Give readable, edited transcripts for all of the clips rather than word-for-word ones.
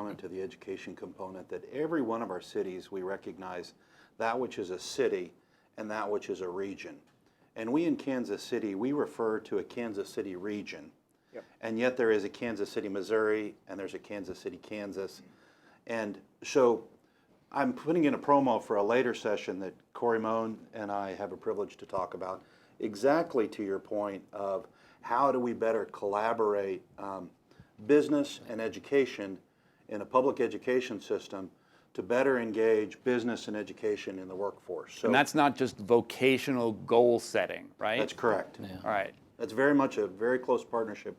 component to the education component, that every one of our cities, we recognize that which is a city and that which is a region. And we in Kansas City, we refer to a Kansas City region. Yep. And yet there is a Kansas City, Missouri, and there's a Kansas City, Kansas. And so I'm putting in a promo for a later session that Corey Moan and I have a privilege to talk about, exactly to your point of how do we better collaborate business and education in a public education system to better engage business and education in the workforce. So, and that's not just vocational goal setting, right? That's correct. Yeah. All right. That's very much a very close partnership.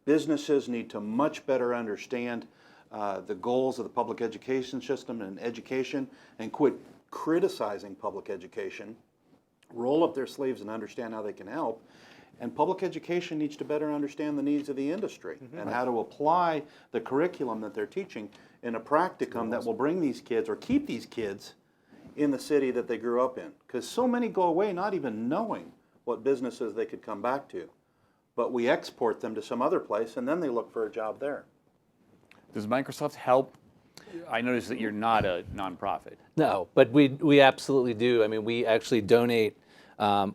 Businesses need to much better understand the goals of the public education system and education, and quit criticizing public education, roll up their sleeves and understand how they can help. And public education needs to better understand the needs of the industry and how to apply the curriculum that they're teaching in a practicum that will bring these kids or keep these kids in the city that they grew up in. Because so many go away not even knowing what businesses they could come back to. But we export them to some other place and then they look for a job there. Does Microsoft help? I noticed that you're not a nonprofit. No, but we absolutely do. I mean, we actually donate our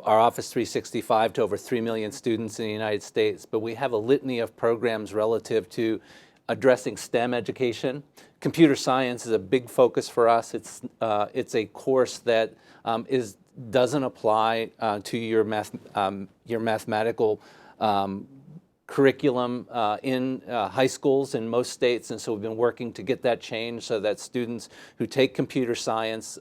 Office 365 to over 3 million students in the United States, but we have a litany of programs relative to addressing STEM education. Computer science is a big focus for us. It's a course that doesn't apply to your mathematical curriculum in high schools in most states, and so we've been working to get that changed so that students who take computer science,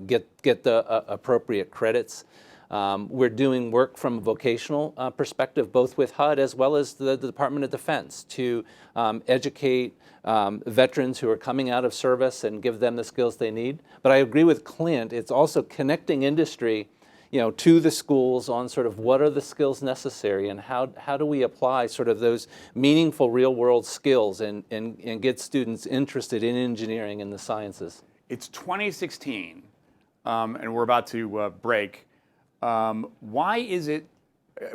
get the appropriate credits. We're doing work from a vocational perspective, both with HUD as well as the Department of Defense, to educate veterans who are coming out of service and give them the skills they need. But I agree with Clint, it's also connecting industry to the schools on sort of what are the skills necessary and how do we apply sort of those meaningful real world skills and get students interested in engineering and the sciences. It's 2016 and we're about to break. Why is it,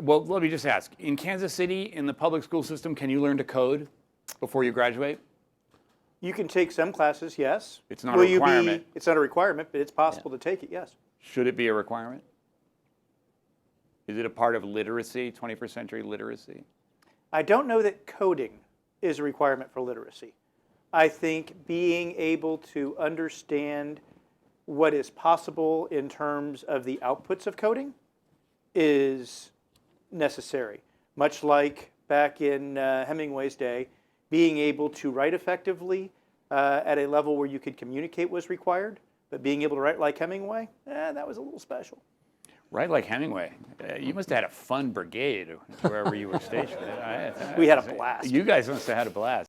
well, let me just ask, in Kansas City, in the public school system, can you learn to code before you graduate? You can take some classes, yes. It's not a requirement. It's not a requirement, but it's possible to take it, yes. Should it be a requirement? Is it a part of literacy, 21st century literacy? I don't know that coding is a requirement for literacy. I think being able to understand what is possible in terms of the outputs of coding is necessary. Much like back in Hemingway's day, being able to write effectively at a level where you could communicate was required, but being able to write like Hemingway, that was a little special. Right, like Hemingway. You must have had a fun brigade wherever you were stationed. We had a blast. You guys must have had a blast.